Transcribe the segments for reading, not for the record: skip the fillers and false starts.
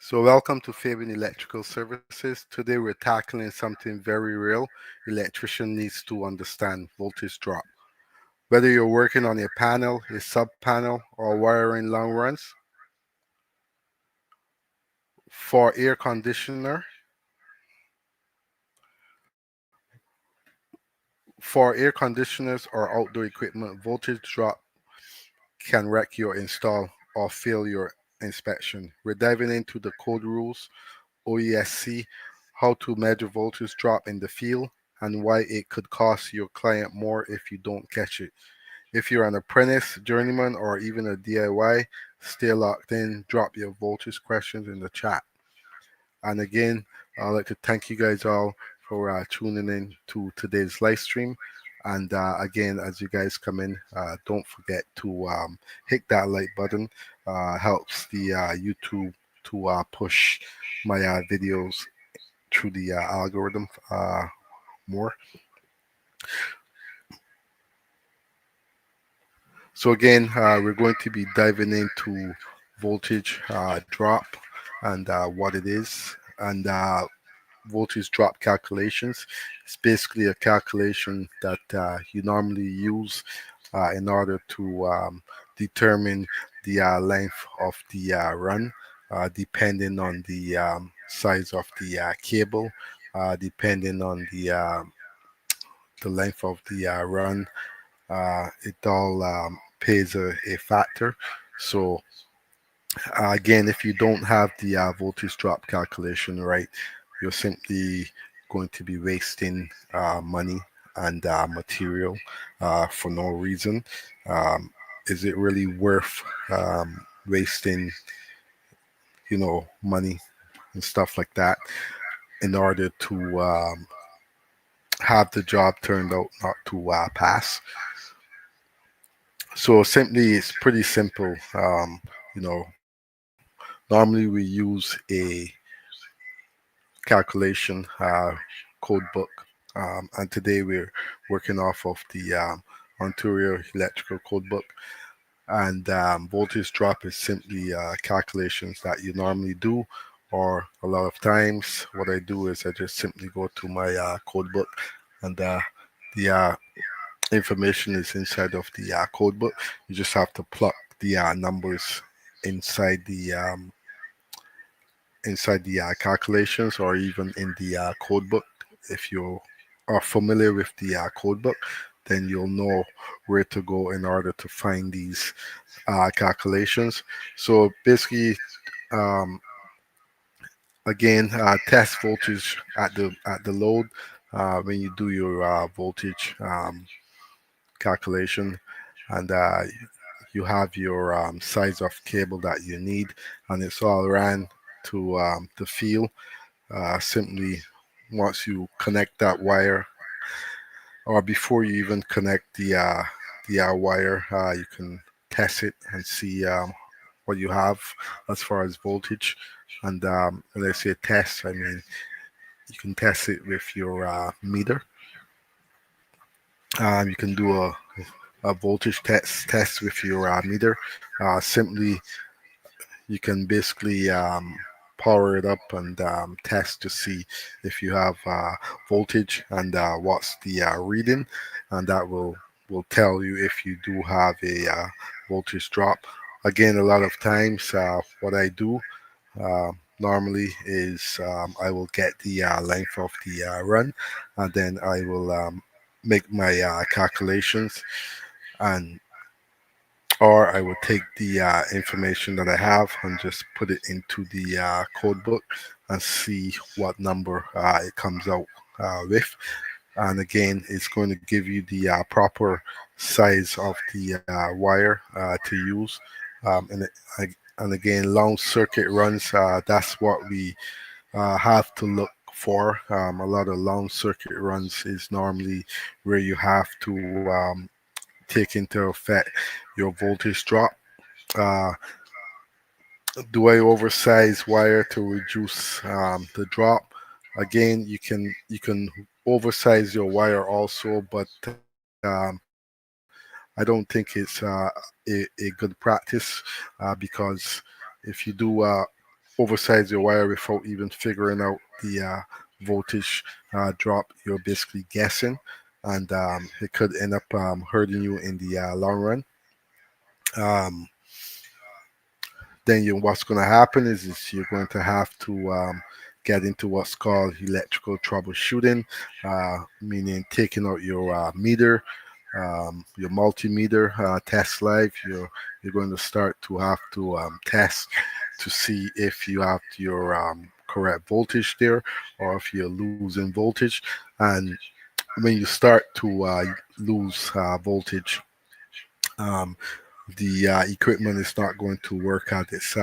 So welcome to Fabian Electrical Services. Today we're tackling something very real. Electrician needs to understand voltage drop. Whether you're working on a panel, a sub panel, or wiring long runs, for air conditioner, for air conditioners or outdoor equipment, voltage drop can wreck your install or fail your inspection. We're diving into the code rules, OESC, how to measure voltage drop in the field, and why it could cost your client more if you don't catch it. If you're an apprentice, journeyman, or even a DIY, stay locked in. Drop your voltage questions in the chat. And again, I'd like to thank you guys all for tuning in to today's live stream. And again, as you guys come in, don't forget to hit that like button. Helps the YouTube to push my videos through the algorithm more. So again, we're going to be diving into voltage drop and what it is, and voltage drop calculations. It's basically a calculation that you normally use in order to determine the length of the run, depending on the size of the cable, depending on the length of the run. It all plays a factor. So again, if you don't have the voltage drop calculation right, you're simply going to be wasting money and material for no reason. Is it really worth wasting, money and stuff like that in order to have the job turned out not to pass? So simply, it's pretty simple. You know, Normally we use a calculation code book, and today we're working off of the Ontario Electrical Code Book. And voltage drop is simply calculations that you normally do, or a lot of times what I do is I just simply go to my code book, and the information is inside of the code book. You just have to plug the numbers inside the calculations, or even in the code book. If you are familiar with the code book, then you'll know where to go in order to find these calculations. So basically, um, again, test voltage at the load when you do your voltage calculation, and you have your size of cable that you need, and it's all ran to the field. Simply, once you connect that wire, or before you even connect the wire, you can test it and see what you have as far as voltage. And when I say test, I mean you can test it with your meter. You can do a voltage test with your meter. Simply, you can basically power it up and test to see if you have voltage and what's the reading, and that will tell you if you do have a voltage drop. Again, a lot of times what I do normally is I will get the length of the run, and then I will make my calculations, and or I will take the information that I have and just put it into the code book and see what number it comes out with. And again, it's going to give you the proper size of the wire to use. And again, long circuit runs, that's what we have to look for. A lot of long circuit runs is normally where you have to take into effect your voltage drop. Uh, do I oversize wire to reduce the drop? Again, you can oversize your wire also, but I don't think it's a good practice because if you do oversize your wire without even figuring out the voltage drop, you're basically guessing, and it could end up hurting you in the long run. Um, then what's going to happen is you're going to have to get into what's called electrical troubleshooting, meaning taking out your meter, your multimeter, test live. You're going to start to have to test to see if you have your correct voltage there, or if you're losing voltage. And when you start to lose voltage, um, the equipment is not going to work at its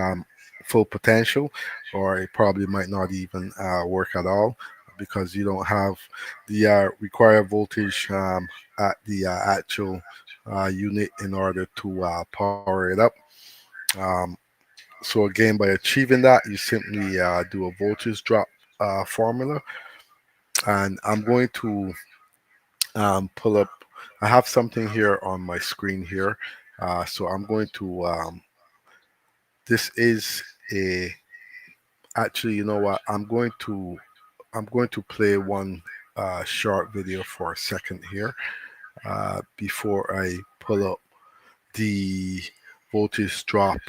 full potential, or it probably might not even work at all because you don't have the required voltage at the actual unit in order to power it up. Um, so again, by achieving that, you simply do a voltage drop formula, and I'm going to pull up. I have something here on my screen here, so I'm going to this is a actually, you know what? I'm going to play one short video for a second here before I pull up the voltage drop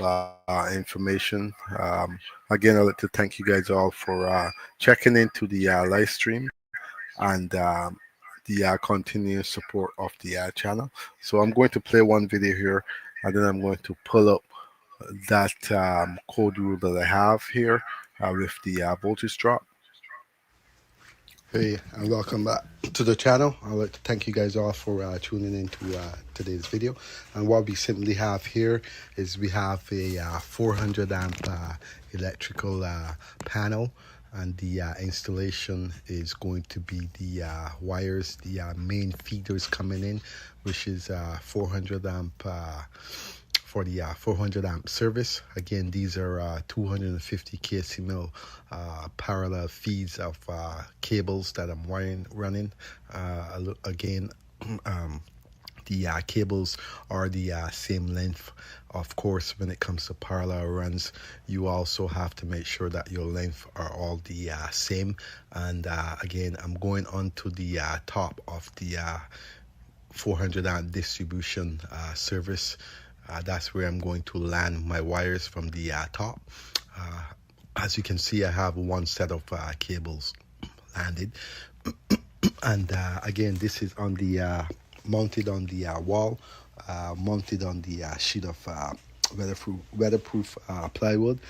information. Again, I'd like to thank you guys all for checking into the live stream and the continuous support of the channel. So I'm going to play one video here, and then I'm going to pull up that code rule that I have here with the voltage drop. Hey, and welcome back to the channel. I'd like to thank you guys all for tuning into today's video. And what we simply have here is we have a 400 amp electrical panel, and the installation is going to be the wires, the main feeders coming in, which is 400 amp for the 400 amp service. Again, these are 250 kcmil parallel feeds of cables that I'm running. Again, the cables are the same length. Of course, when it comes to parallel runs, you also have to make sure that your length are all the same. And again, I'm going on to the top of the 400 amp distribution service. That's where I'm going to land my wires from the top. As you can see, I have one set of cables landed. And again, this is on the mounted on the wall, mounted on the sheet of weatherproof plywood.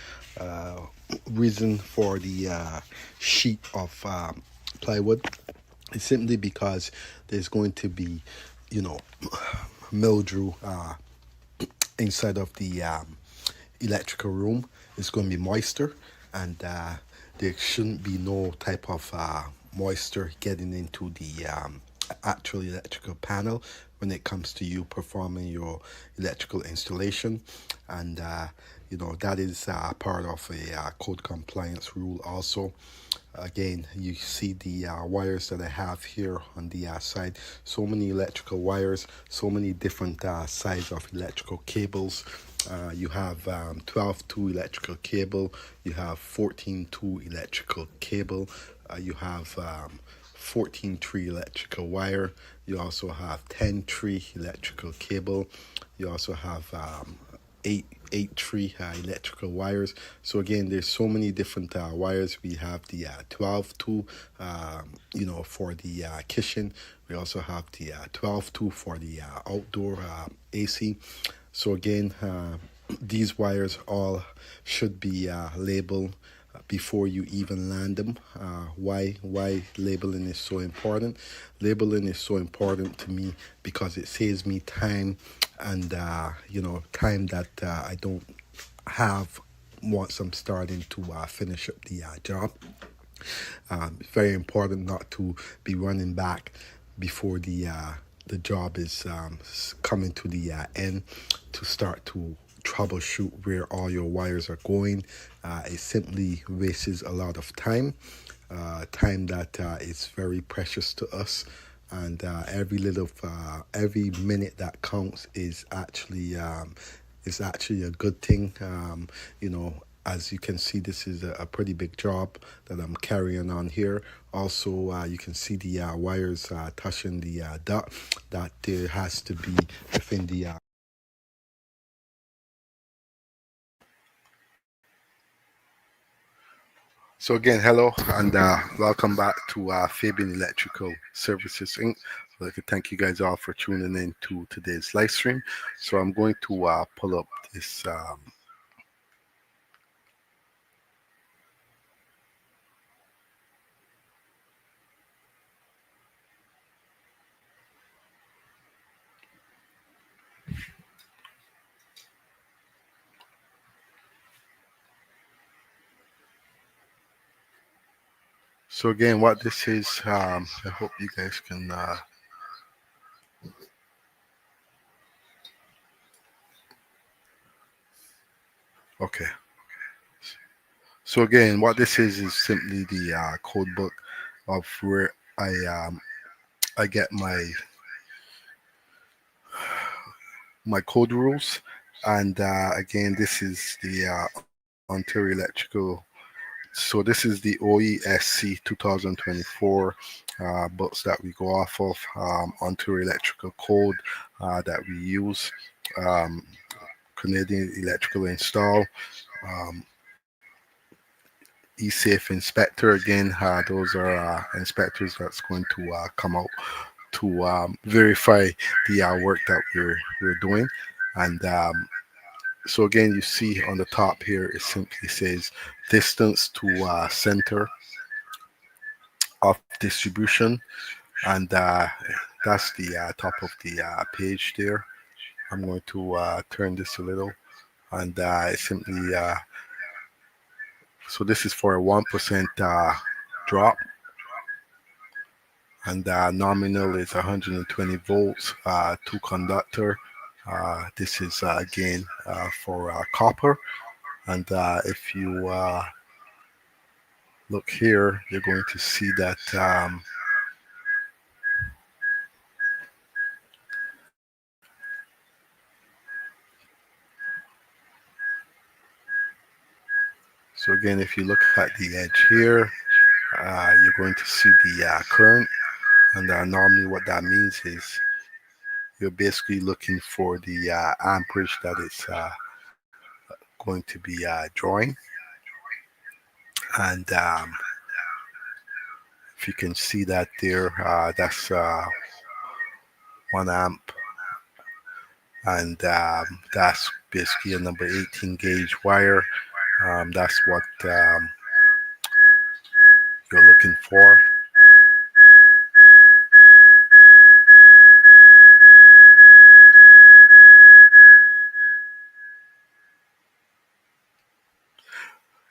Reason for the sheet of plywood is simply because there's going to be, mildew inside of the electrical room. It's going to be moisture, and there shouldn't be no type of moisture getting into the actual electrical panel when it comes to you performing your electrical installation. And that is part of a code compliance rule also. Again, you see the wires that I have here on the side. So many electrical wires, so many different size of electrical cables. You have 12-2 electrical cable, you have 14-2 electrical cable, you have 14-3 electrical wire, you also have 10-3 electrical cable, you also have 8-3 electrical wires. So again, there's so many different wires. We have the 12-2 for the kitchen. We also have the 12-2 for the outdoor AC. So again, these wires all should be labeled before you even land them. Why labeling is so important? Labeling is so important to me because it saves me time, and time that I don't have once I'm starting to finish up the job. It's very important not to be running back before the job is coming to the end to start to troubleshoot where all your wires are going. It simply wastes a lot of time, time that is very precious to us. And every minute that counts is actually a good thing. As you can see, this is a pretty big job that I'm carrying on here. Also, you can see the wires touching the dot that there has to be within the So again, hello and welcome back to Fabian Electrical Services Inc. I'd like to thank you guys all for tuning in to today's live stream. So I'm going to pull up this. So again, what this is, I hope you guys can. Okay. So again, what this is simply the code book of where I get my code rules, and again, this is the Ontario Electrical. So this is the OESC 2024 books that we go off of, Ontario Electrical Code that we use, um, Canadian Electrical Install, um, eSafe Inspector. Again, those are inspectors that's going to come out to verify the work that we're doing, and so again, you see on the top here, it simply says distance to center of distribution, and that's the top of the page there. I'm going to turn this a little, and it simply so this is for a 1% drop, and nominal is 120 volts to conductor. This is again for copper, and if you look here, you're going to see that so again, if you look at the edge here, you're going to see the current, and normally what that means is you're basically looking for the amperage that it's going to be drawing, and if you can see that there, that's 1 amp, and that's basically a number 18 gauge wire. That's what you're looking for.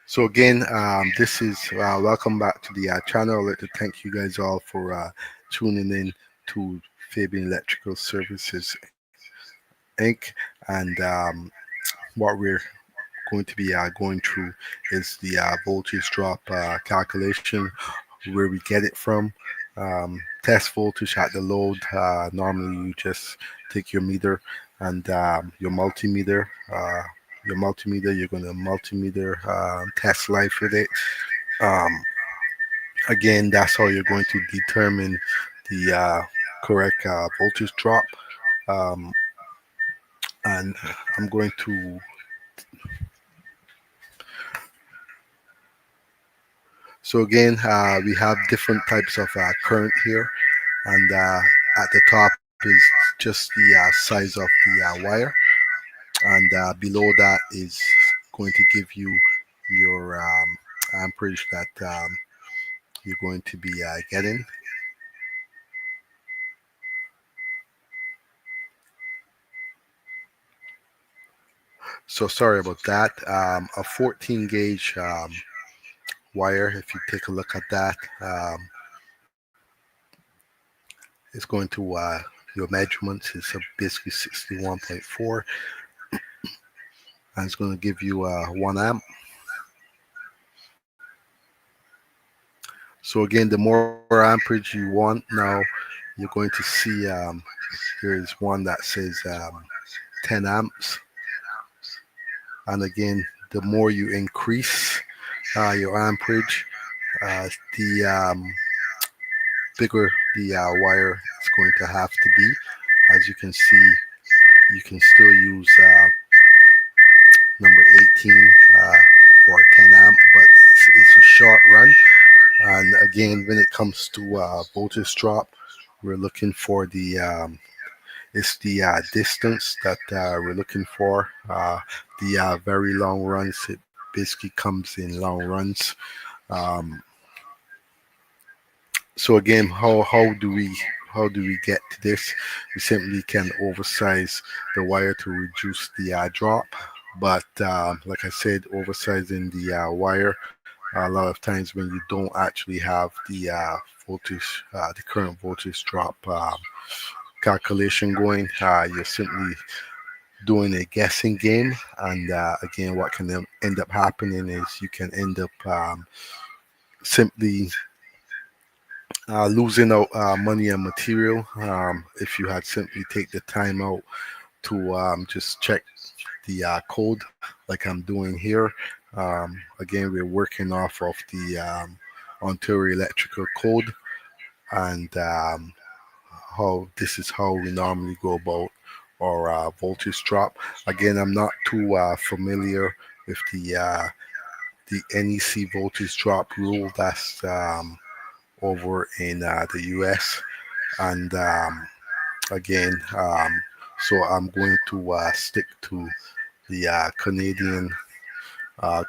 So again, this is welcome back to the channel. I'd like to thank you guys all for tuning in to Fabian Electrical Services Inc. And what we're going to be going through is the voltage drop calculation, where we get it from. Test voltage at the load. Normally, you just take your meter and your multimeter. You're going to multimeter test live with it. Um, Again, that's how you're going to determine the correct voltage drop. Um, and I'm going to So again, we have different types of current here, and at the top is just the size of the wire, and below that is going to give you your amperage that you're going to be getting. So sorry about that. A 14 gauge wire, if you take a look at that, it's going to your measurements is basically 61.4, and it's going to give you 1 amp. So again, the more amperage you want now, you're going to see here is one that says 10 amps, and again, the more you increase your amperage, the bigger the wire is going to have to be. As you can see, you can still use number 18 for 10 amp, but it's a short run. And again, when it comes to voltage drop, we're looking for the it's the distance that we're looking for. The very long runs, it basically comes in long runs. Um, so again, how do we get to this? We simply can oversize the wire to reduce the drop. But like I said, oversizing the wire, a lot of times when you don't actually have the voltage, the current voltage drop calculation going, you're simply doing a guessing game. And again, what can end up happening is you can end up simply losing out money and material if you had simply take the time out to just check the code like I'm doing here. Again, we're working off of the Ontario Electrical Code, and how this is how we normally go about our voltage drop. Again, I'm not too familiar with the NEC voltage drop rule that's over in the US, and again, so I'm going to stick to the Canadian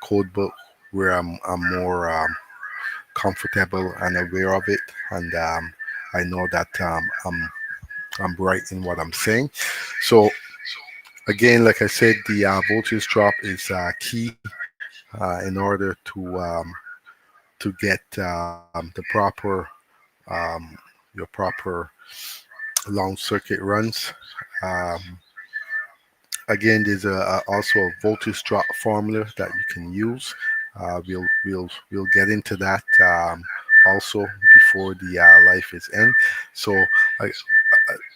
code book where I'm more comfortable and aware of it, and I know that I'm right in what I'm saying. So again, like I said, the voltage drop is key in order to get the proper your proper long circuit runs. Um, Again, there's also a voltage drop formula that you can use. We'll get into that also before the life is end. So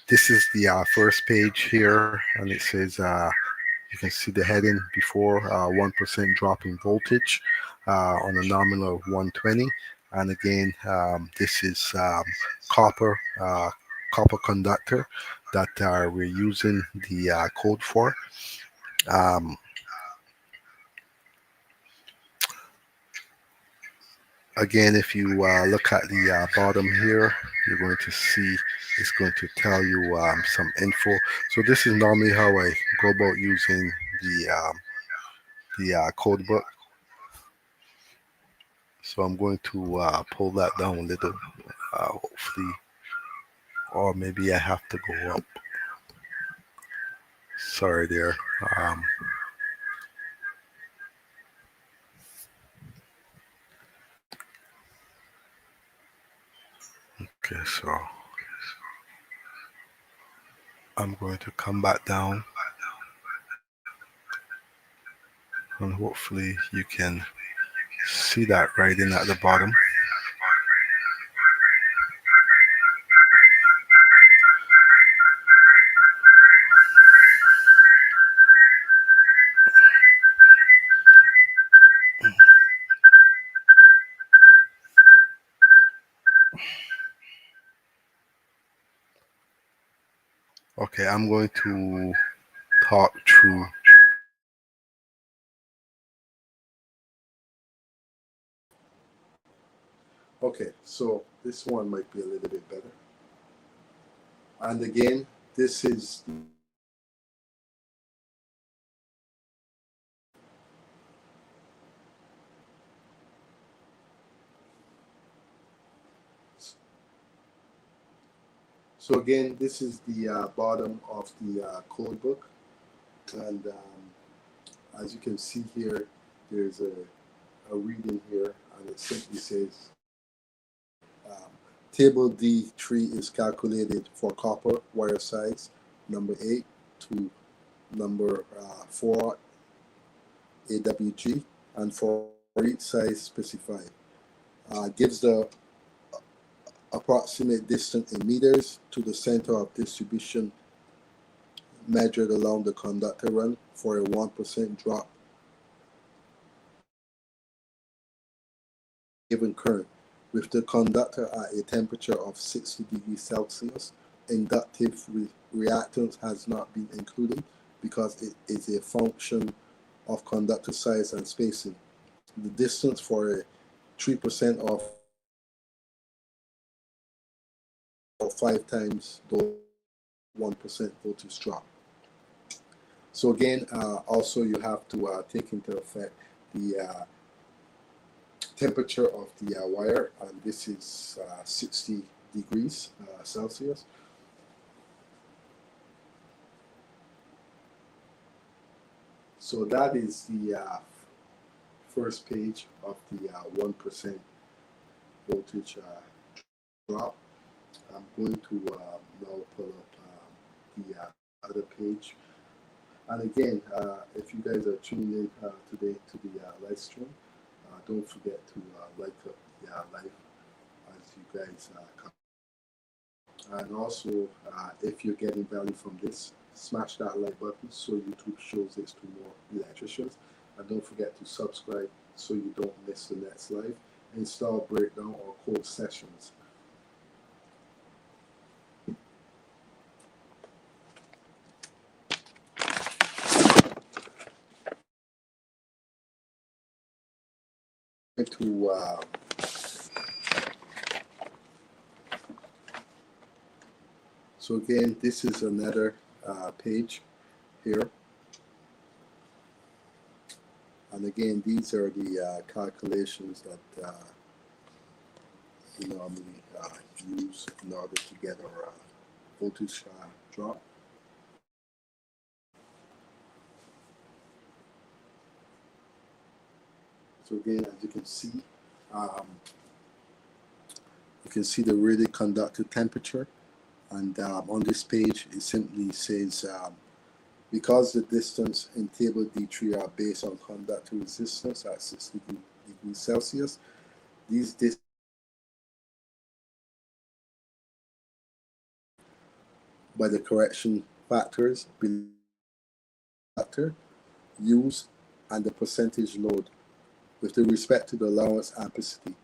this is the first page here, and it says you can see the heading before 1% drop in voltage on a nominal of 120. And again, this is copper conductor that we're using the code for. Um, Again, if you look at the bottom here, you're going to see it's going to tell you some info. So this is normally how I go about using the code book. So I'm going to pull that down a little, hopefully, or maybe I have to go up. Sorry there. Okay, so I'm going to come back down, and hopefully you can see that writing at the bottom. Okay, I'm going to talk through. Okay, so this one might be a little bit better. And again, this is so again, this is the bottom of the code book, and as you can see here, there's a reading here, and it simply says um, Table D3 is calculated for copper wire size number 8 to number 4 AWG, and for each size specified. Gives the approximate distance in meters to the center of distribution measured along the conductor run for a 1% drop given current. With the conductor at a temperature of 60 degrees Celsius, inductive reactance has not been included because it is a function of conductor size and spacing. The distance for a 3% of 5 times the 1% voltage drop. So again, also you have to take into effect the temperature of the wire, and this is 60 degrees Celsius. So that is the first page of the 1% voltage drop. I'm going to now pull up the other page. And again, if you guys are tuning in today to the live stream, don't forget to like up the live as you guys come. And also, if you're getting value from this, smash that like button so YouTube shows this to more electricians. And don't forget to subscribe so you don't miss the next live, install, breakdown, or code sessions. So again, this is another page here. And again, these are the calculations that we normally use in order to get our voltage drop. So again, as you can see the rated conductor temperature. And on this page, it simply says, because the distance in table D3 are based on conductor resistance at 60 degrees Celsius, these distances by the correction factors used and the percentage load with respect to the allowance ampacity,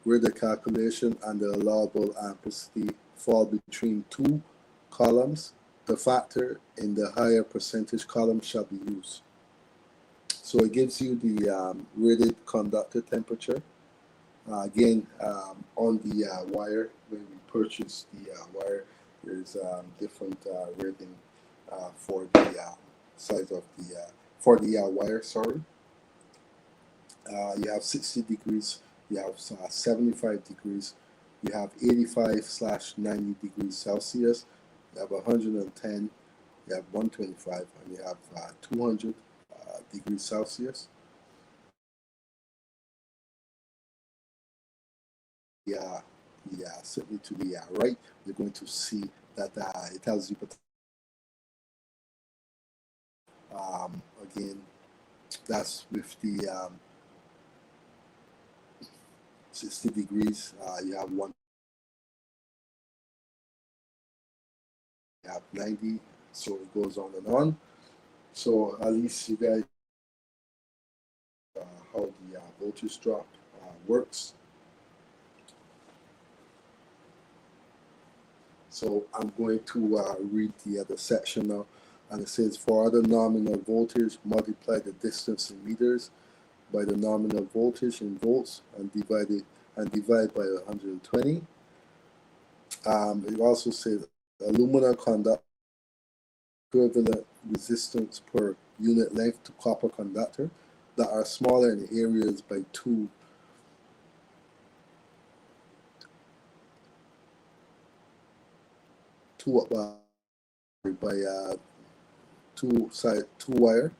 where the calculation and the allowable ampacity fall between two columns. The factor in the higher percentage column shall be used. So it gives you the rated conductor temperature. Again, on the wire, when we purchase the wire, there's different rating for the size of the for the wire. Sorry, you have 60 degrees, you have 75 degrees, you have 85/90 degrees Celsius, you have 110, you have 125, and you have 200 degrees Celsius. Certainly to the right, you're going to see that it tells you. Again, that's with the 60 degrees. You have one. You have 90. So it goes on and on. So at least you guys how the voltage drop works. So I'm going to read the other section now, and it says, for other nominal voltage, multiply the distance in meters by the nominal voltage in volts and divide by 120. It also says aluminum conductor equivalent resistance per unit length to copper conductor that are smaller in areas by two wire,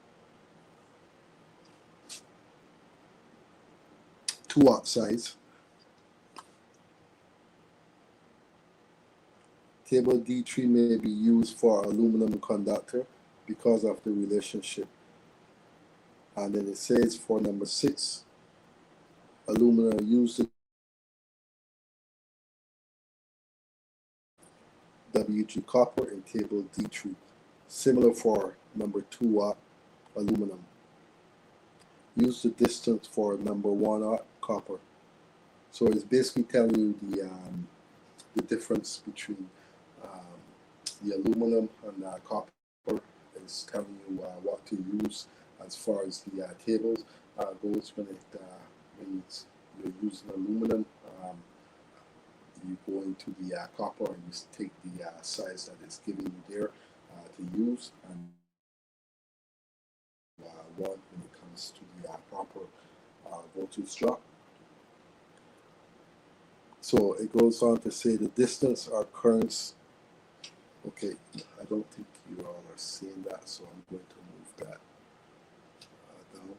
2-watt size. Table D3 may be used for aluminum conductor because of the relationship. And then it says for number 6, aluminum used WG copper in table D3. Similar for number 2-watt aluminum. Use the distance for number 1-watt copper. So it's basically telling you the difference between the aluminum and copper. Is telling you what to use as far as the tables goes when you're using aluminum. You go into the copper and you take the size that is given you there to use, and one when it comes to the proper voltage drop. So it goes on to say the distance or currents. Okay, I don't think you all are seeing that, so I'm going to move that down.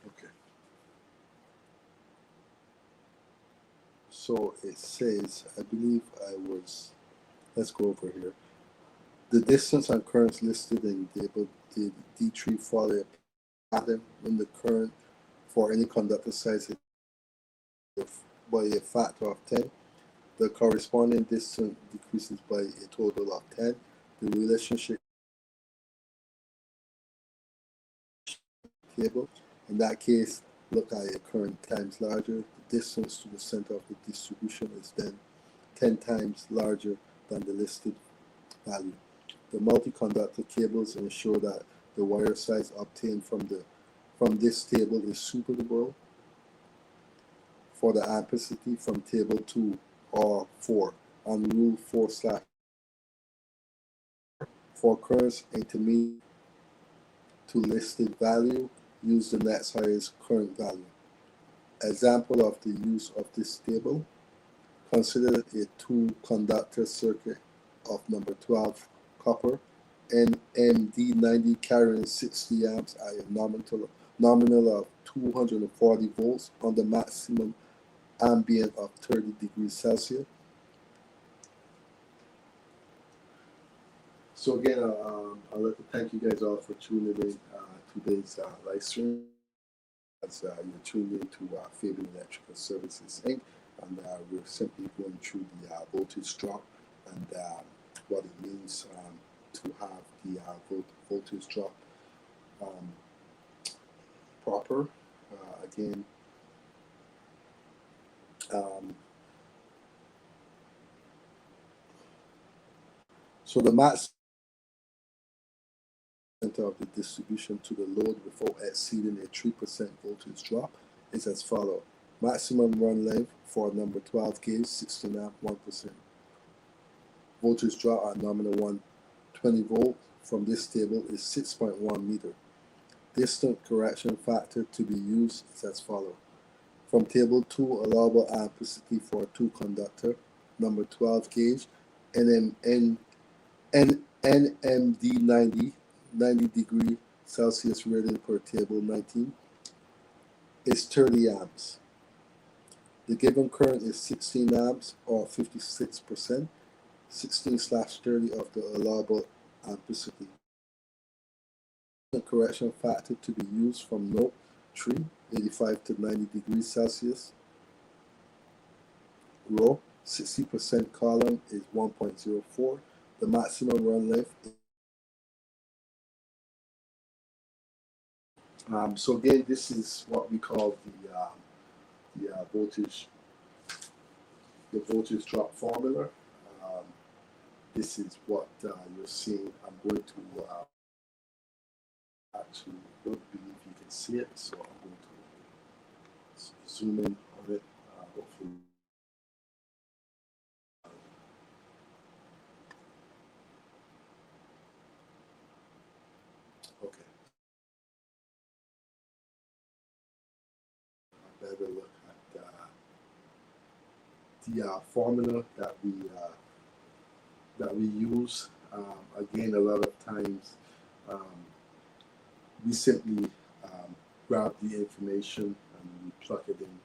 Okay. So it says, I believe let's go over here. The distance and currents listed in table D3 follow a pattern when the current for any conductor size is by a factor of 10. The corresponding distance decreases by a total of 10. The relationship table, in that case, look at a current times larger. The distance to the center of the distribution is then 10 times larger than the listed value. The multi-conductor cables ensure that the wire size obtained from this table is suitable for the ampacity from table 2 or 4 on rule 4/. For currents intermediate to listed value, use the next highest current value. Example of the use of this table: consider a two-conductor circuit of number 12 copper NMD90 carrying 60 amps at a nominal of 240 volts on the maximum ambient of 30 degrees Celsius. So again, I'd like to thank you guys all for tuning in today's live stream. As you're tuned in to Fabian Electrical Services Inc. And we're simply going through the voltage drop and what it means to have the voltage drop proper. Again, so the max of the distribution to the load before exceeding a 3% voltage drop is as follows. Maximum run length for number 12 gauge 16 amp 1%. Voltage drop at nominal 120 volt from this table is 6.1 meter. Distant correction factor to be used is as follows. From table 2, allowable ampacity for a two conductor number 12 gauge NMD 90 degree Celsius rating per table 19 is 30 amps. The given current is 16 amps or 56%, 16/30 of the allowable ampacity. The correction factor to be used from note 3, 85 to 90 degrees Celsius. Row 60% column is 1.04. The maximum run length is so again, this is what we call the voltage drop formula. This is what you're seeing. I'm going to actually don't believe you can see it, so I'm going to zoom in on it. Hopefully. Okay. Better look at the formula that we use. Again, a lot of times we simply grab the information and we plug it in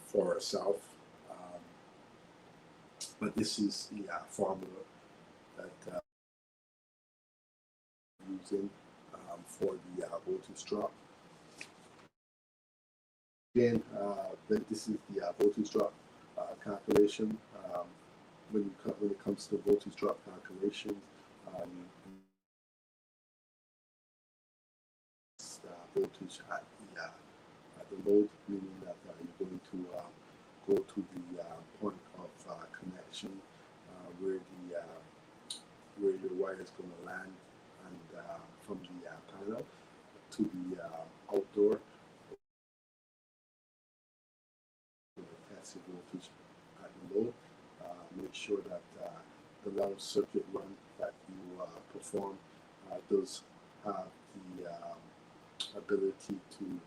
for ourselves. But this is the formula that we're using for the voltage drop. Again, this is the voltage drop calculation. When it comes to voltage drop calculation, voltage at the load, meaning that you're going to go to the point of connection where your wire is going to land, and from the panel to the outdoor. Test your voltage at the load. Make sure that the long circuit run that you perform does have the ability to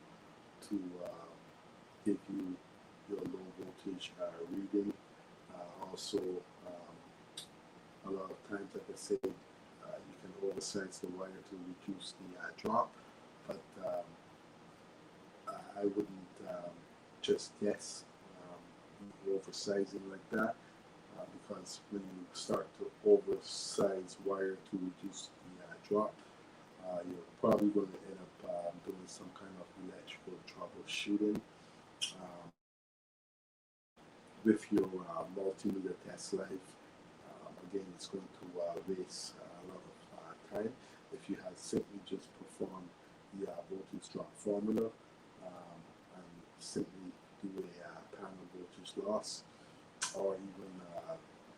give you your low voltage reading. Also, a lot of times, like I said, you can oversize the wire to reduce the drop, but I wouldn't just guess oversizing like that, because when you start to oversize wire to reduce the drop, you're probably going to end up doing some kind of electrical troubleshooting with your multimeter test life. Again, it's going to waste a lot of time if you had simply just performed the voltage drop formula and simply do a panel voltage loss, or even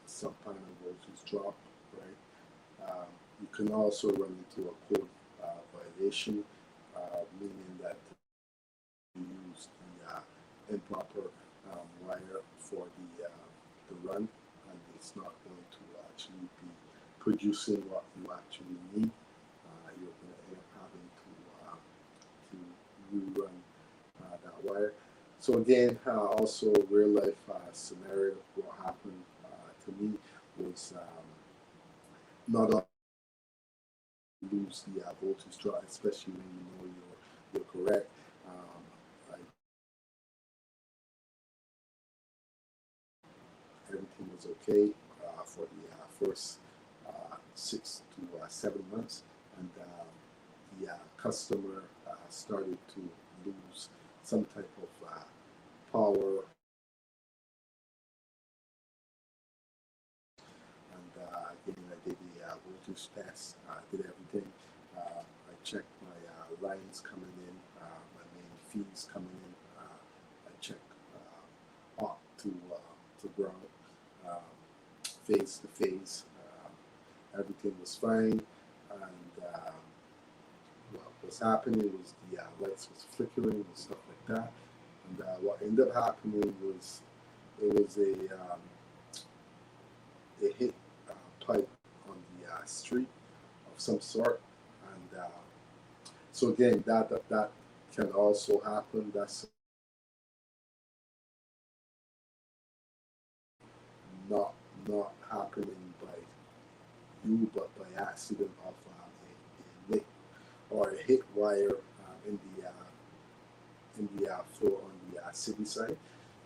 subpanel voltage drop, right? You can also run into a code violation, meaning that you use the improper wire for the run, and it's not going to actually be producing what you actually need. You're going to end up having to rerun that wire. So again, also real life scenario, what happened to me was not only lose the voltage drop, especially when you know you're correct. Everything was okay for the first 6 to 7 months, and the customer started to lose some type of power, and again, I did the voltage test, did everything. I checked my lines coming in, my main feeds coming in. I checked up to ground, phase to phase. Everything was fine, and what was happening was the lights was flickering and stuff like that. And what ended up happening was it was a hit pipe on the street of some sort, and so again, that can also happen. That's not happening by you, but by accident of a nick or a hit wire in the floor on the city side.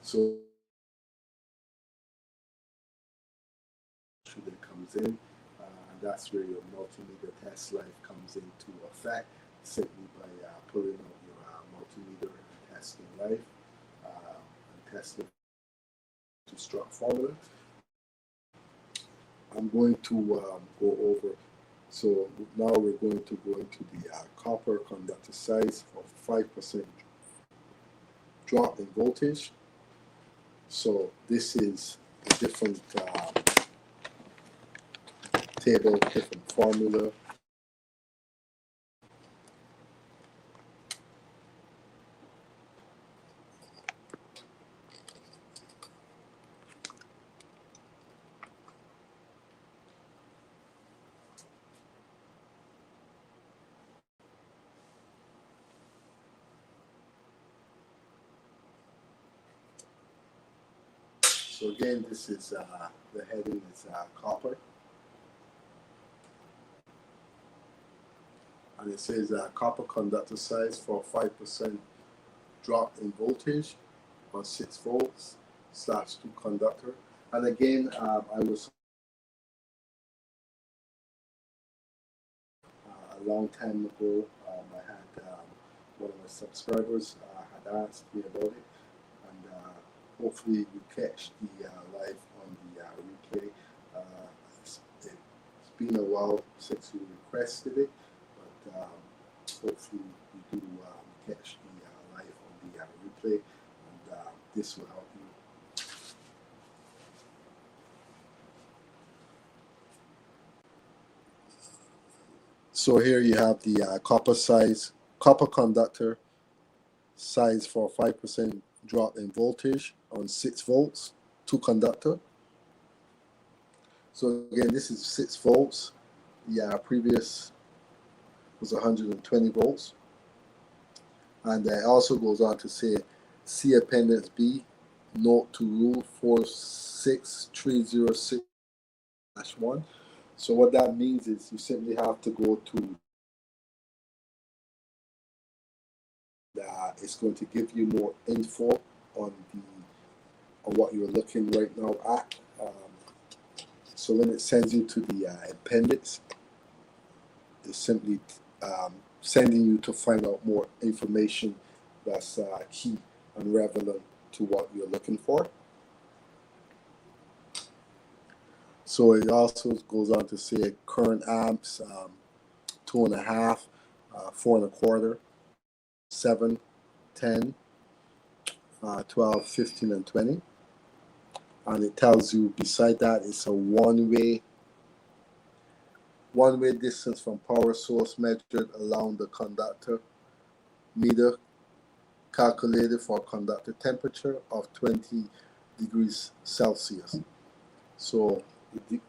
So that comes in, and that's where your multimeter test life comes into effect, simply by pulling out your multimeter and testing life, and testing to struct formula. I'm going to go over. So now we're going to go into the copper conductor size for 5% drop in voltage. So this is a different table, different formula. So again, this is the heading is copper, and it says copper conductor size for 5% drop in voltage on 6 volts /2 conductor. And again, I was a long time ago. I had one of my subscribers that's clear about it. And hopefully you catch the live on the replay. It's been a while since you requested it, but hopefully you do catch the live on the replay, and this will help you. So here you have the copper conductor size for 5% drop in voltage on 6 volts, 2 conductor. So again, this is 6 volts. The previous was 120 volts. And it also goes on to say, see Appendix B, note to Rule 46306-1. So what that means is you simply have to go to it's going to give you more info on what you're looking right now at. So when it sends you to the appendix, it's simply sending you to find out more information that's key and relevant to what you're looking for. So it also goes on to say current amps, 2.5, 4.25, 7, 10, 12, 15, and 20. And it tells you beside that it's a one-way distance from power source measured along the conductor meter, calculated for conductor temperature of 20 degrees Celsius. So the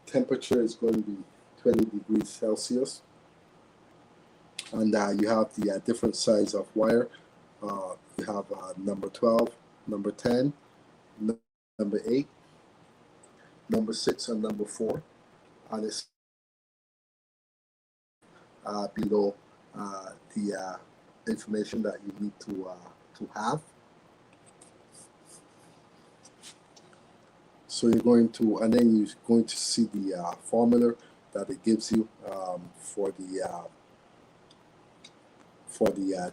temperature is going to be 20 degrees Celsius. And you have the different size of wire. You have number 12, number 10, number 8, number 6, and number 4. And it's below the information that you need to have. So you're going to, and then you're going to see the formula that it gives you for the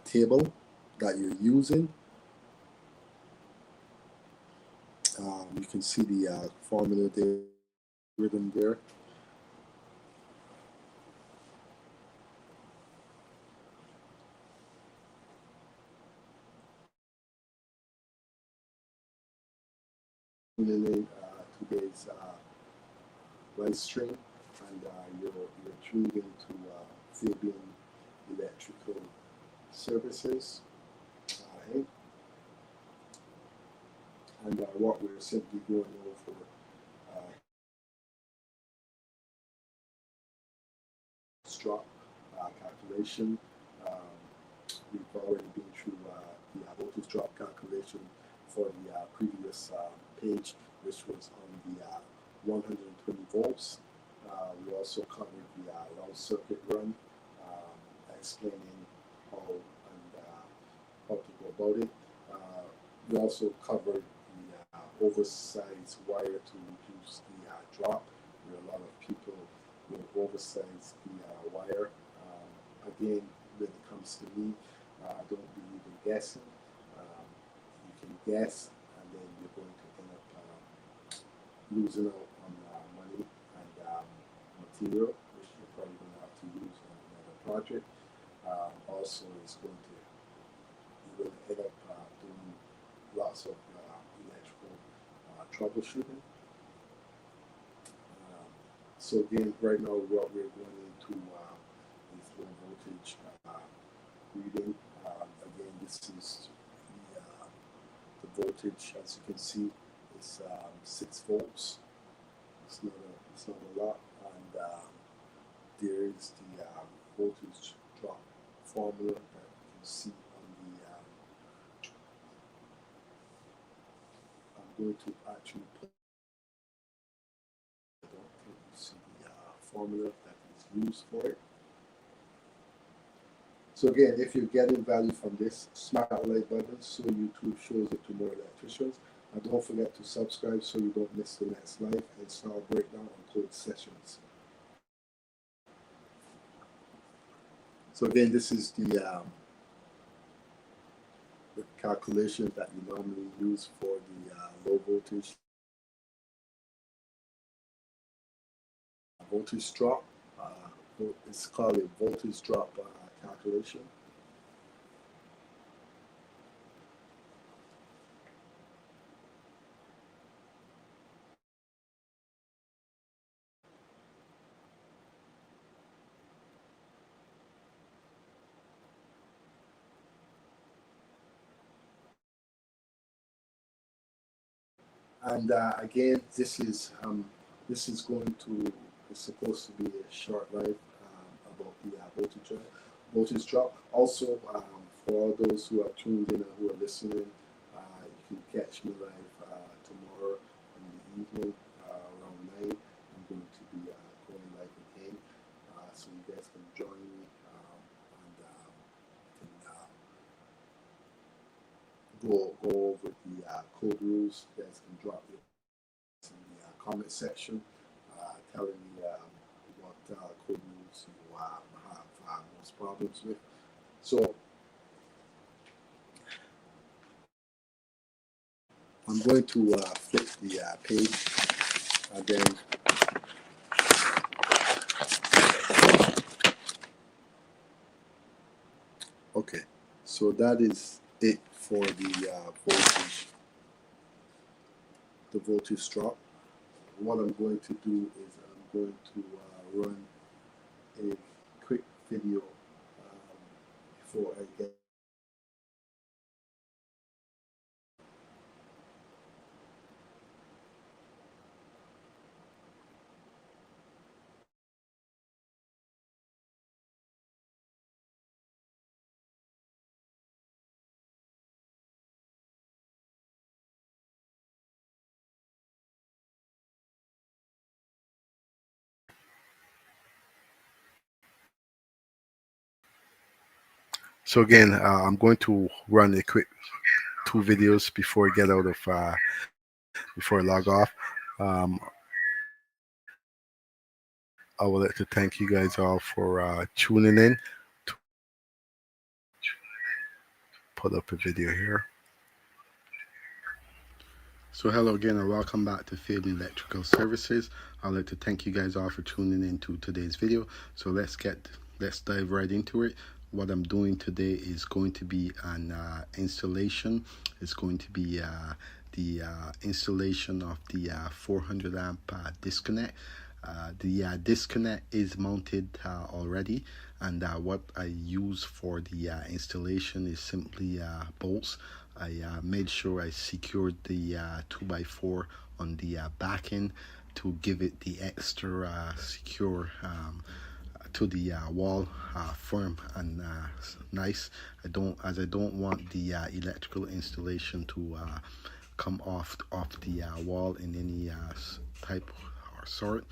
table that you're using. You can see the formula there, written there. Today's live stream, and you're tuned into Fabian Electrical Services, and what we're simply going over drop calculation. We've already been through the voltage drop calculation for the previous page, which was on the 120 volts. We also covered the long circuit run, explaining how to go about it. We also covered the oversized wire to reduce the drop. There are a lot of people will oversize the wire. Again, when it comes to me, I don't believe in guessing. You can guess, and then you're going to end up losing out on money and material, which you're probably going to have to use on another project. Also, it's going to, you're going to end up doing lots of electrical troubleshooting. So again, right now what we're going into is low voltage reading. Again, this is the voltage, as you can see, is 6 volts. It's not a lot, and there is the voltage drop formula that you can see on the. I'm going to actually put. I don't think you see the formula that is used for it. So again, if you're getting value from this, smash that like button so YouTube shows it to more electricians. And don't forget to subscribe so you don't miss the next live install breakdown and code sessions. So again, this is the the calculations that you normally use for the low voltage drop. It's called a voltage drop calculation. And again, this is going to, it's supposed to be a short life about the voltage drop. Also, for all those who are tuned in and who are listening, you can catch me live tomorrow in the evening around 9. I'm going to be going live again, so you guys can join me and go over the code rules. You guys can drop your in the comment section telling me what code rules you have most problems with. So I'm going to flip the page again. Okay, so that is it for the voltage drop. What I'm going to do is I'm going to run a quick video before I get. So again, I'm going to run a quick 2 videos before I get out of before I log off. I would like to thank you guys all for tuning in. Put up a video here. So hello again and welcome back to Fabian Electrical Services. I'd like to thank you guys all for tuning in to today's video. So let's dive right into it. What I'm doing today is going to be an installation. It's going to be the installation of the 400 amp disconnect. The disconnect is mounted already, and what I use for the installation is simply bolts. I made sure I secured the 2x4 on the back end to give it the extra secure to the wall, firm and nice. I don't want the electrical installation to come off the wall in any type or sort.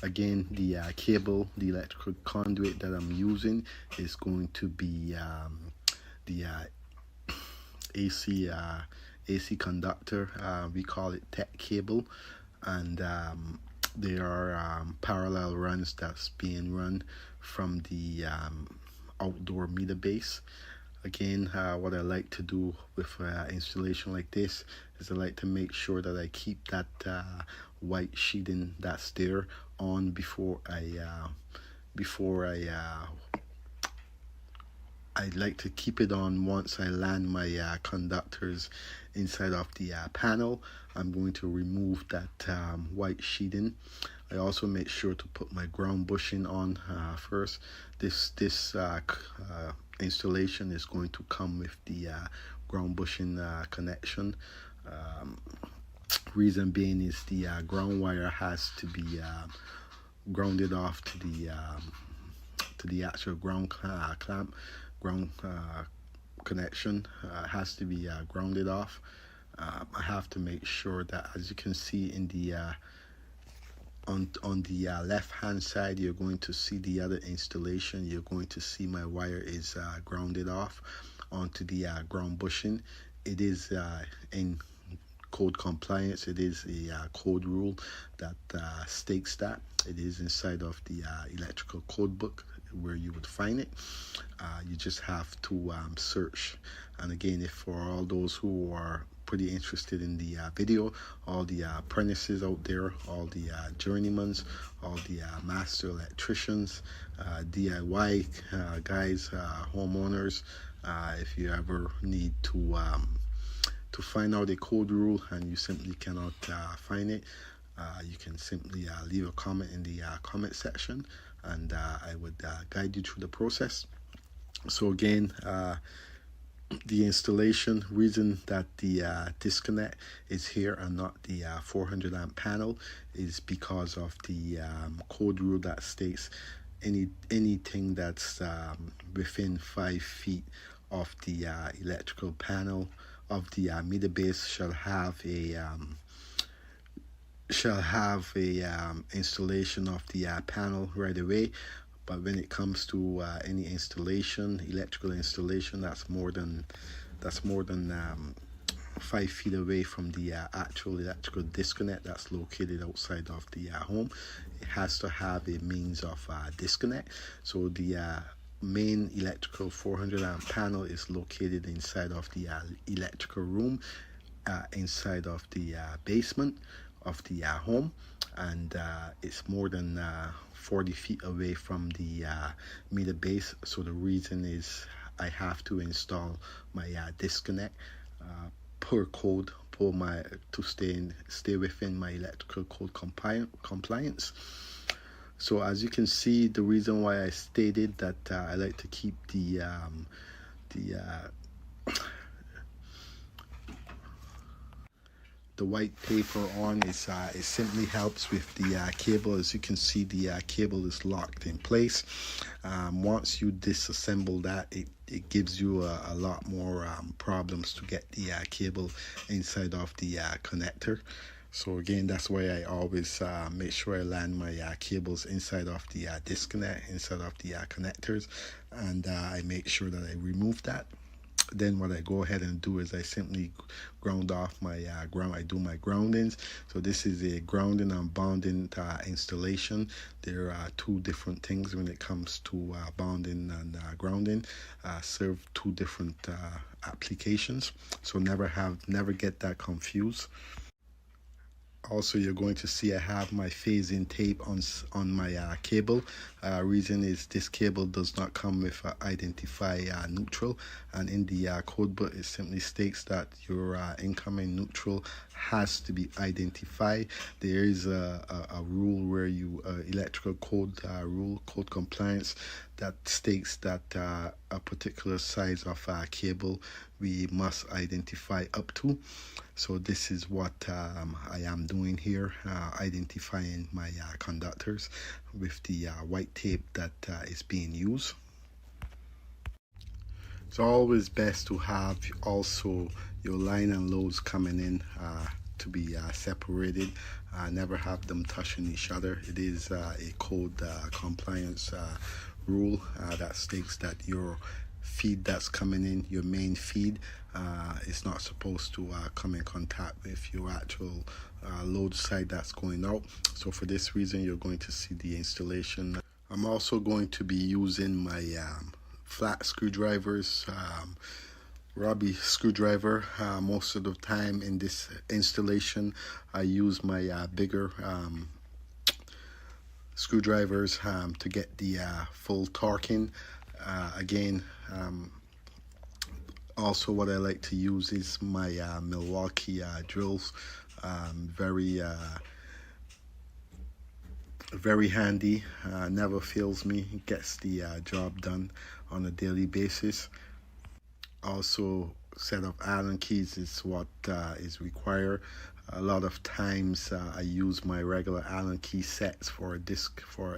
Again, the cable, the electrical conduit that I'm using is going to be the AC conductor. We call it tech cable, and there are parallel runs that's being run from the outdoor meter base. Again, what I like to do with installation like this is I like to make sure that I keep that white sheeting that's there on before I like to keep it on once I land my conductors inside of the panel. I'm going to remove that white sheeting. I also make sure to put my ground bushing on first. This installation is going to come with the ground bushing connection. Reason being is the ground wire has to be grounded off to the actual ground clamp. Ground connection has to be grounded off. I have to make sure that, as you can see in the on the left hand side, you're going to see the other installation. You're going to see my wire is grounded off onto the ground bushing. It is in code compliance. It is a code rule that states that. It is inside of the electrical code book, where you would find it. You just have to search. And again, if for all those who are pretty interested in the video, all the apprentices out there, all the journeymans, all the master electricians, DIY guys, homeowners, if you ever need to find out a code rule and you simply cannot find it, you can simply leave a comment in the comment section, and I would guide you through the process. So again, the installation reason that the disconnect is here and not the 400 amp panel is because of the code rule that states anything that's within 5 feet of the electrical panel of the meter base shall have a installation of the panel right away. But when it comes to any installation, electrical installation, that's more than 5 feet away from the actual electrical disconnect that's located outside of the home, it has to have a means of disconnect. So the main electrical 400 amp panel is located inside of the electrical room, inside of the basement of the home, and it's more than 40 feet away from the meter base. So the reason is I have to install my disconnect per code to stay within my electrical code compliance. So as you can see, the reason why I stated that I like to keep the white paper on is it simply helps with the cable. As you can see, the cable is locked in place. Once you disassemble that, it gives you a lot more problems to get the cable inside of the connector. So again, that's why I always make sure I land my cables inside of the disconnect, inside of the connectors, and I make sure that I remove that. Then what I go ahead and do is I simply ground off my I do my groundings. So this is a grounding and bonding installation. There are two different things when it comes to bonding and grounding. Serve two different applications. So never get that confused. Also, you're going to see I have my phasing tape on my cable. Reason is this cable does not come with identify neutral, and in the code book it simply states that your incoming neutral has to be identified. There is a rule where you electrical code rule, code compliance, that states that a particular size of cable we must identify up to. So this is what I am doing here, identifying my conductors with the white tape that is being used. It's always best to have also your line and loads coming in to be separated. Never have them touching each other. It is a code compliance rule that states that your feed that's coming in, your main feed, is not supposed to come in contact with your actual load side that's going out. So for this reason, you're going to see the installation. I'm also going to be using my flat screwdrivers, Robbie screwdriver. Most of the time in this installation, I use my bigger screwdrivers to get the full torquing. Again, also what I like to use is my Milwaukee drills. Very handy, never fails me, gets the job done on a daily basis. Also, set of Allen keys is what is required. A lot of times I use my regular Allen key sets for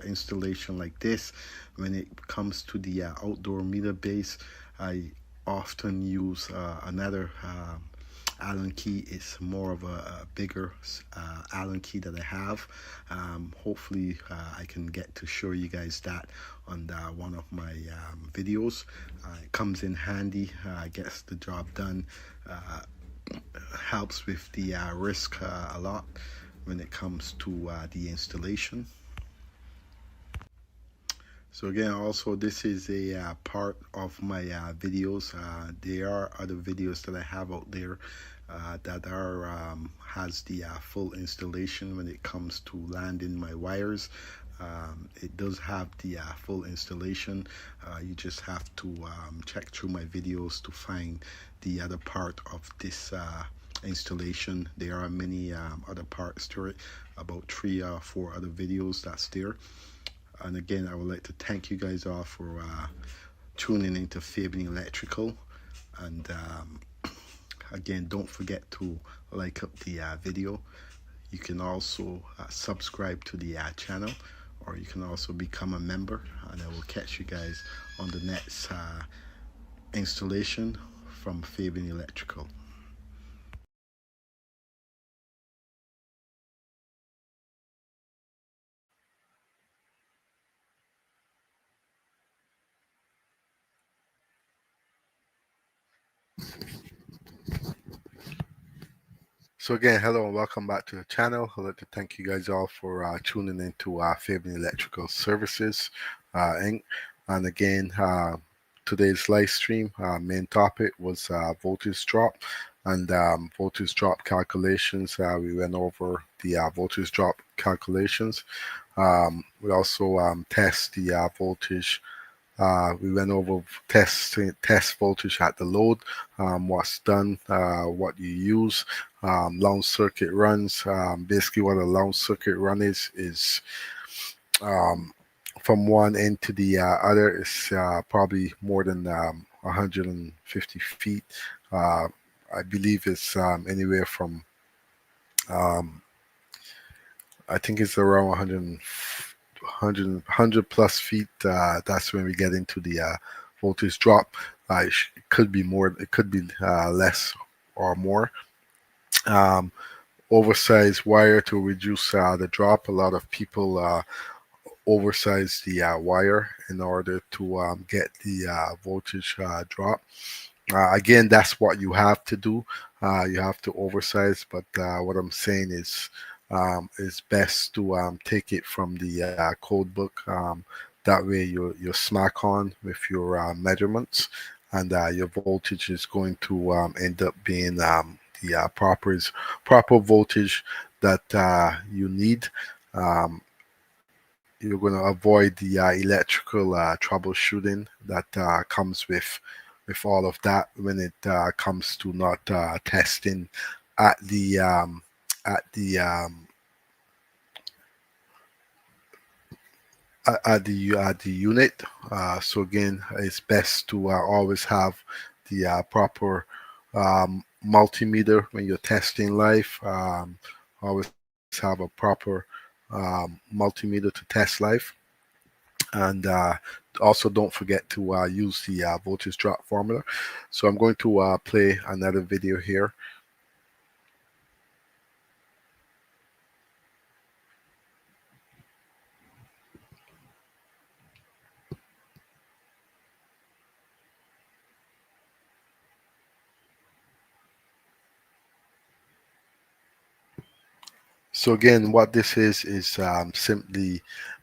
installation like this. When it comes to the outdoor meter base, I often use another Allen key. It's more of a bigger Allen key that I have. Hopefully I can get to show you guys that on one of my videos. It comes in handy, gets the job done, helps with the risk a lot when it comes to the installation. So again, also this is a part of my videos. There are other videos that I have out there that are has the full installation when it comes to landing my wires. It does have the full installation. You just have to check through my videos to find the other part of this installation. There are many other parts to it, about 3 or 4 other videos that's there. And again, I would like to thank you guys all for tuning into Fabian Electrical. And again, don't forget to like up the video. You can also subscribe to the channel, or you can also become a member. And I will catch you guys on the next installation from Fabian Electrical. So again, hello and welcome back to the channel. I'd like to thank you guys all for tuning into Fabian Electrical Services Inc. And again, today's live stream main topic was voltage drop and voltage drop calculations. We went over the voltage drop calculations. We also test the voltage. We went over test voltage at the load, what's done, what you use, long circuit runs. Basically, what a long circuit run is from one end to the other is probably more than 150 feet. I believe it's anywhere from I think it's around 100 plus feet. That's when we get into the voltage drop. It could be more, it could be less or more. Oversized wire to reduce the drop. A lot of people oversize the wire in order to get the voltage drop. Again, that's what you have to do. You have to oversize, but what I'm saying is best to take it from the code book. That way you're smack on with your measurements, and your voltage is going to end up being the proper voltage that you need. You're going to avoid the electrical troubleshooting that comes with all of that when it comes to not testing at the at the at the unit. So again, it's best to always have the proper multimeter when you're testing live. Always have a proper multimeter to test live. And also don't forget to use the voltage drop formula. So I'm going to play another video here. So again, what this is simply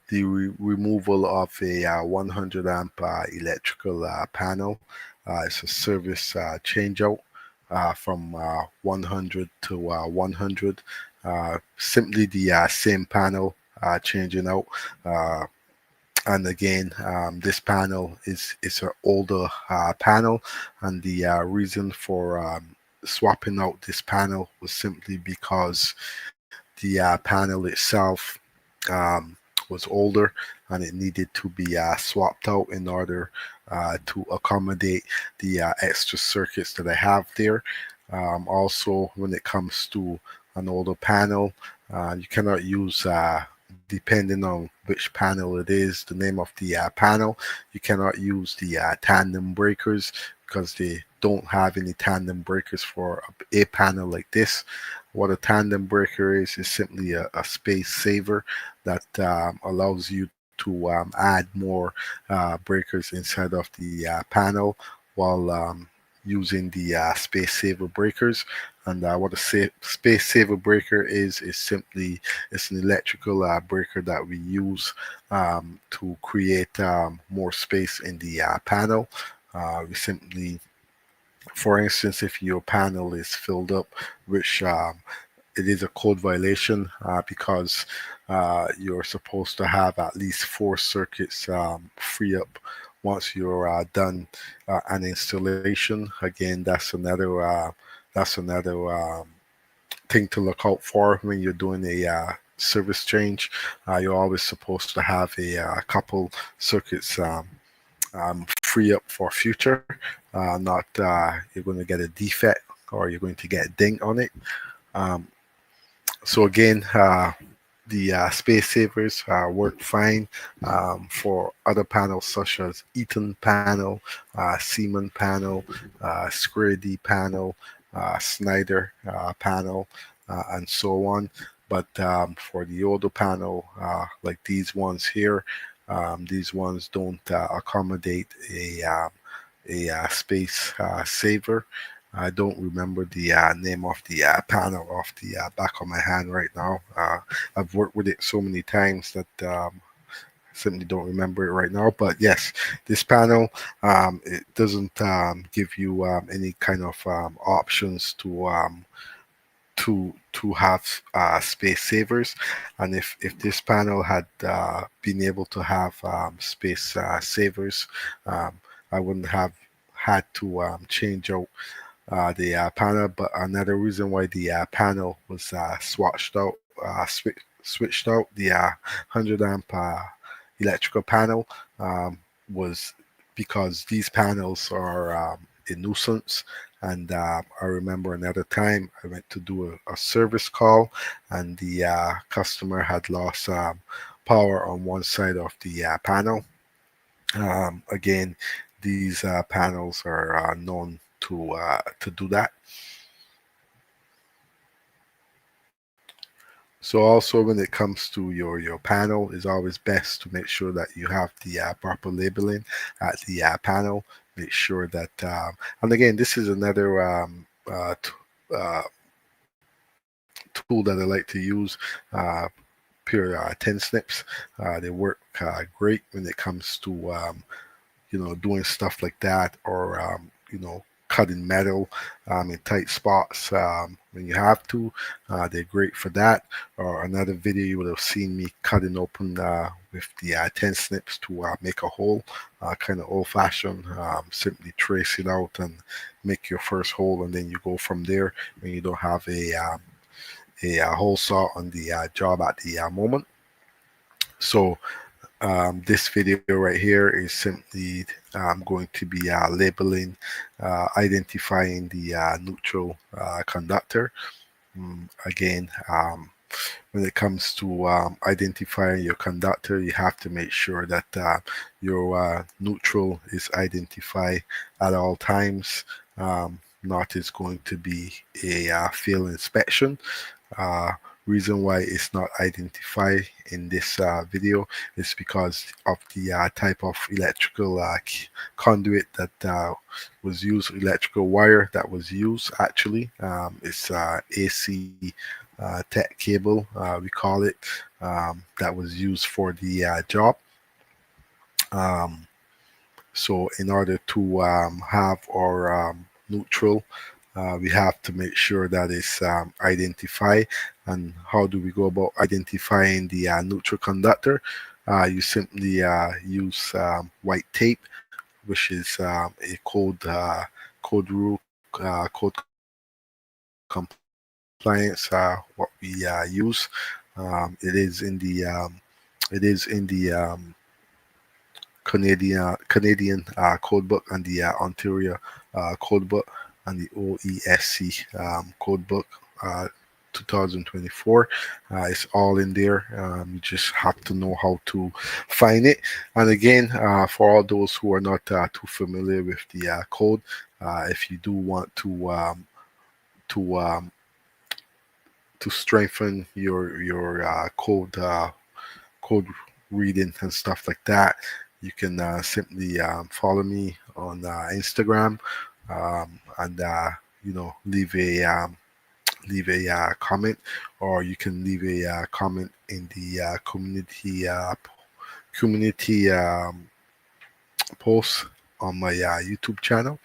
the removal of a 100 amp electrical panel. It's a service changeout from 100 to 100. Simply the same panel changing out. And again, this panel is an older panel, and the reason for swapping out this panel was simply because the panel itself was older and it needed to be swapped out in order to accommodate the extra circuits that I have there. Also, when it comes to an older panel, you cannot use, depending on which panel it is, the name of the panel, you cannot use the tandem breakers because they don't have any tandem breakers for a panel like this. What a tandem breaker is simply a space saver that allows you to add more breakers inside of the panel while using the space saver breakers. And what a space saver breaker is simply it's an electrical breaker that we use to create more space in the panel. We simply, for instance, if your panel is filled up, which it is a code violation because you're supposed to have at least 4 circuits free up once you're done an installation. Again, that's another thing to look out for when you're doing a service change. You're always supposed to have a couple circuits free up for future, not you're going to get a defect or you're going to get a ding on it. Um, so again, the space savers work fine for other panels such as Eaton panel, Siemens panel, Square D panel, Snyder panel, and so on. But for the older panel, like these ones don't accommodate a space saver. I don't remember the name of the panel off the back of my hand right now. I've worked with it so many times that simply don't remember it right now. But yes, this panel it doesn't give you any kind of options to have space savers. And if this panel had been able to have space savers, um, I wouldn't have had to change out the panel. But another reason why the panel was switched out, the 100 amp electrical panel was because these panels are a nuisance. And I remember another time I went to do a service call, and the customer had lost power on one side of the panel. Again, these panels are known to do that. So also when it comes to your panel, it's always best to make sure that you have the proper labeling at the panel. Make sure that, and again, this is another tool that I like to use. Pure 10 snips. They work great when it comes to doing stuff like that, or cutting metal in tight spots when you have to. They're great for that. Or another video, you would have seen me cutting open with the 10 snips to make a hole, kind of old-fashioned. Simply trace it out and make your first hole, and then you go from there when you don't have a hole saw on the job at the moment. So this video right here is simply going to be labeling, identifying the neutral conductor. Again, when it comes to identifying your conductor, you have to make sure that your neutral is identified at all times. Not is going to be a field inspection. Reason why it's not identified in this video is because of the type of electrical conduit that was used, electrical wire that was used. Actually, it's AC tech cable, we call it, that was used for the job. So in order to have our neutral, we have to make sure that it's identified. And how do we go about identifying the neutral conductor? You simply use white tape, which is a code rule, code compliance. What we use. It is in the Canadian code book and the Ontario code book and the OESC code book 2024. It's all in there. You just have to know how to find it. And again, for all those who are not too familiar with the code, if you do want to strengthen your code reading and stuff like that, you can simply follow me on Instagram. and leave a comment, or you can leave a comment in the community post on my YouTube channel.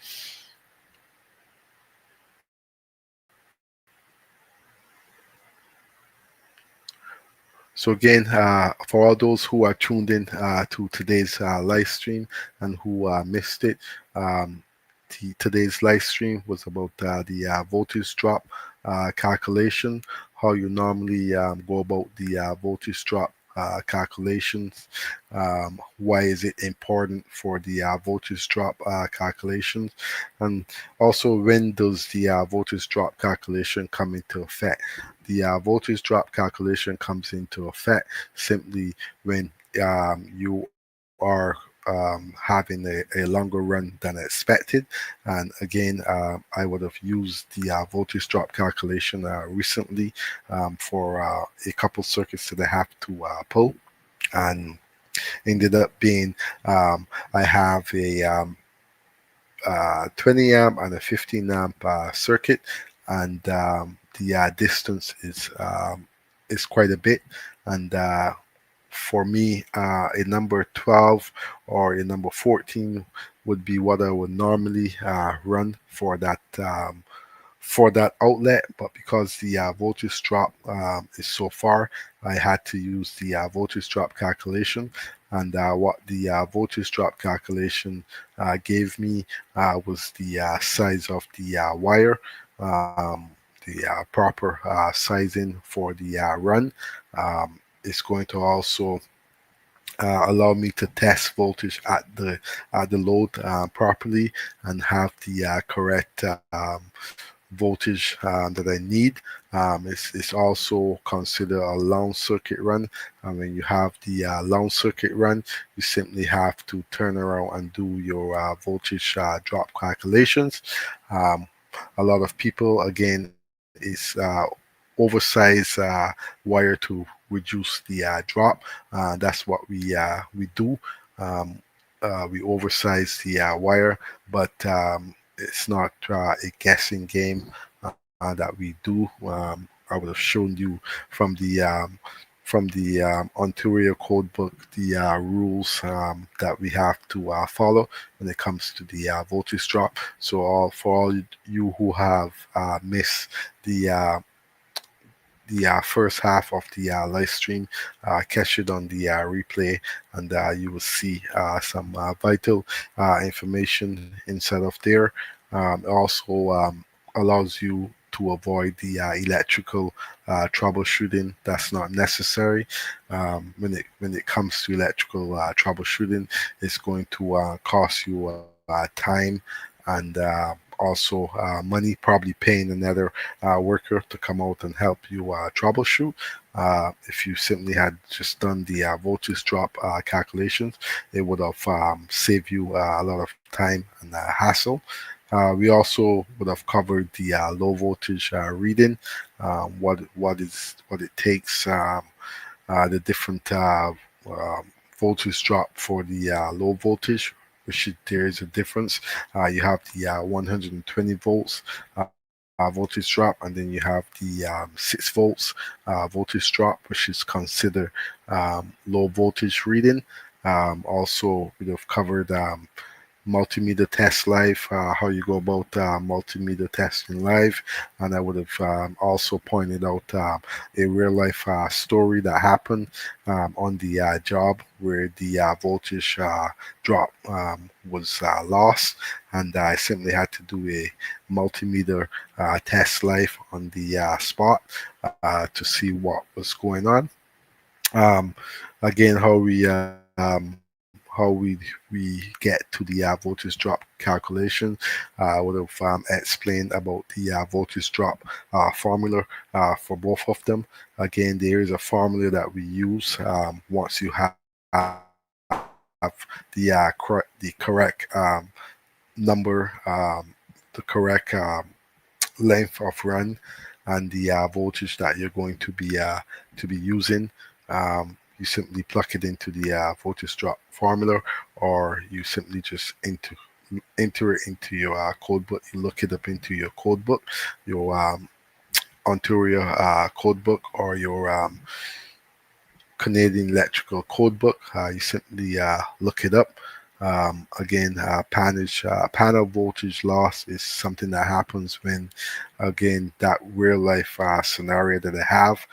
So again, for all those who are tuned in to today's live stream and who missed it, um, today's live stream was about the voltage drop calculation, how you normally go about the voltage drop calculations, why is it important for the voltage drop calculations, and also when does the voltage drop calculation come into effect. The voltage drop calculation comes into effect simply when you are having a longer run than expected. And again, I would have used the voltage drop calculation recently for a couple circuits that I have to pull, and ended up being I have a 20 amp and a 15 amp circuit, and the distance is quite a bit. And for me, a number 12 or a number 14 would be what I would normally run for that outlet, but because the voltage drop is so far, I had to use the voltage drop calculation. And what the voltage drop calculation gave me was the size of the wire, the proper sizing for the run. It's going to also allow me to test voltage at the load properly and have the correct voltage that I need. It's also considered a long circuit run. And when you have the long circuit run, you simply have to turn around and do your voltage drop calculations. Um, a lot of people, again, is oversize wire to reduce the drop. That's what we do. Um, we oversize the wire, but it's not a guessing game that we do. I would have shown you from the Ontario Code Book the rules that we have to follow when it comes to the voltage drop. So for all you who have missed the first half of the live stream, catch it on the replay, and you will see some vital information inside of there. Also allows you to avoid the electrical troubleshooting that's not necessary. When it comes to electrical troubleshooting, it's going to cost you time and also money, probably paying another worker to come out and help you troubleshoot. If you simply had just done the voltage drop calculations, it would have saved you a lot of time and hassle. We also would have covered the low voltage reading, what it takes, the different voltage drop for the low voltage, which there is a difference. You have the 120 volts voltage drop, and then you have the 6 volts voltage drop, which is considered low voltage reading. Also, we have covered multimeter test live, how you go about multimeter testing live, and I would have also pointed out a real life story that happened on the job where the voltage drop was lost, and I simply had to do a multimeter test live on the spot to see what was going on. Um, Again, how we get to the voltage drop calculation. I would have explained about the voltage drop formula for both of them. Again, there is a formula that we use once you have the correct number, the correct length of run, and the voltage that you're going to be using. You simply plug it into the voltage drop formula, or you simply just enter it into your code book. You look it up into your code book, your Ontario code book, or your Canadian Electrical Code Book. You simply look it up. Again, panel voltage loss is something that happens when, again, that real life scenario that I have,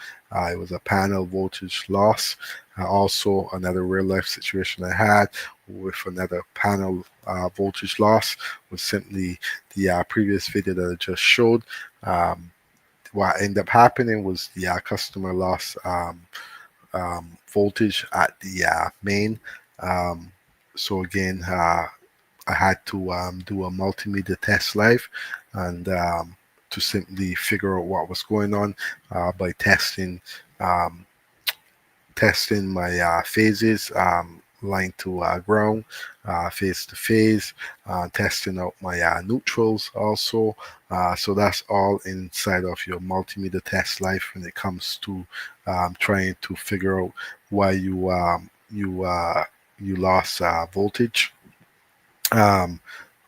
it was a panel voltage loss. Also, another real life situation I had with another panel voltage loss was simply the previous video that I just showed. What ended up happening was the customer lost voltage at the main. Um, so again, I had to do a multimeter test live, and to simply figure out what was going on by um, testing my phases, line to ground, phase to phase, testing out my neutrals also. So that's all inside of your multimeter test life when it comes to trying to figure out why you lost voltage. Um,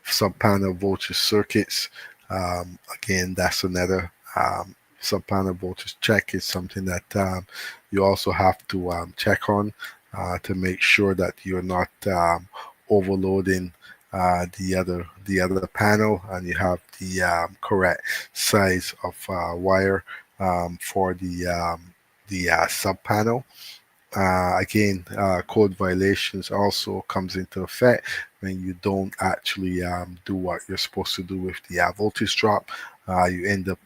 Subpanel voltage circuits. Again, that's another subpanel voltage check is something that you also have to check on to make sure that you're not overloading the other panel, and you have the correct size of wire for the sub panel. Again, code violations also comes into effect when you don't actually do what you're supposed to do with the voltage drop. You end up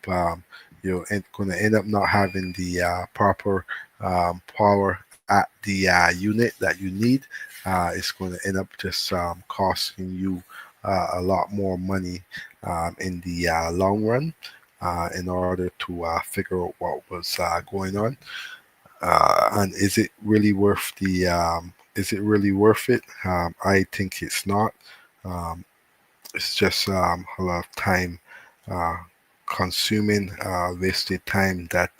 you're going to end up not having the proper power at the unit that you need. It's going to end up just costing you a lot more money in the long run in order to figure out what was going on. And is it really worth the is it really worth it? I think it's not. um, it's just a lot of time uh, consuming, wasted time that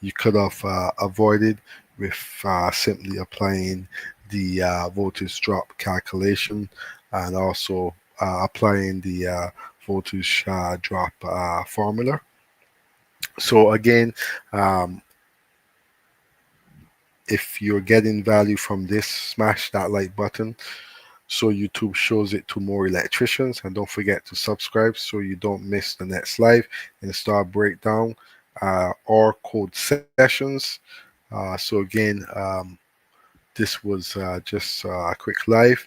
you could have avoided with simply applying the voltage drop calculation, and also applying the voltage drop formula. So again, um, if you're getting value from this, smash that like button so YouTube shows it to more electricians. And don't forget to subscribe so you don't miss the next live install breakdown or code sessions. So again, this was just a quick live.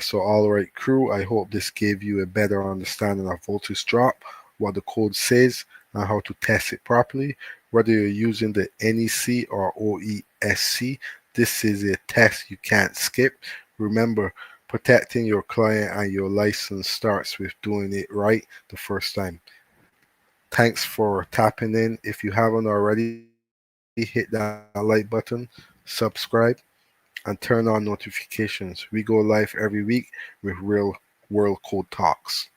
So all right, crew, I hope this gave you a better understanding of voltage drop, what the code says, and how to test it properly. Whether you're using the NEC or OESC, this is a test you can't skip. Remember, protecting your client and your license starts with doing it right the first time. Thanks for tapping in. If you haven't already, hit that like button, subscribe, and turn on notifications. We go live every week with real world code talks.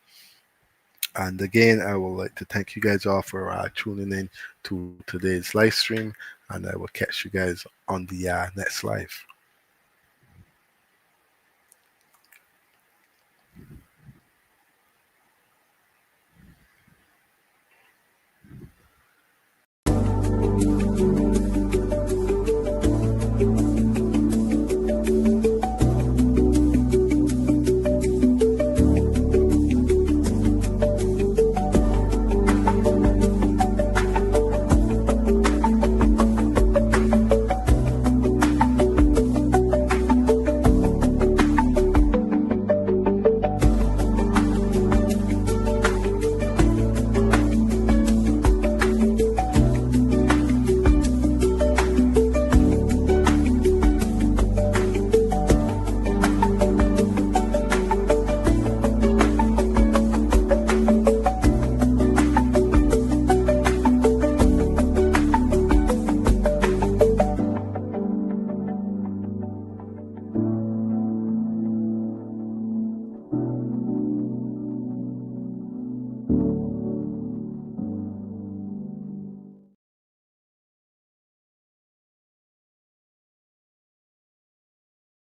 And again, I would like to thank you guys all for tuning in to today's live stream, and I will catch you guys on the next live.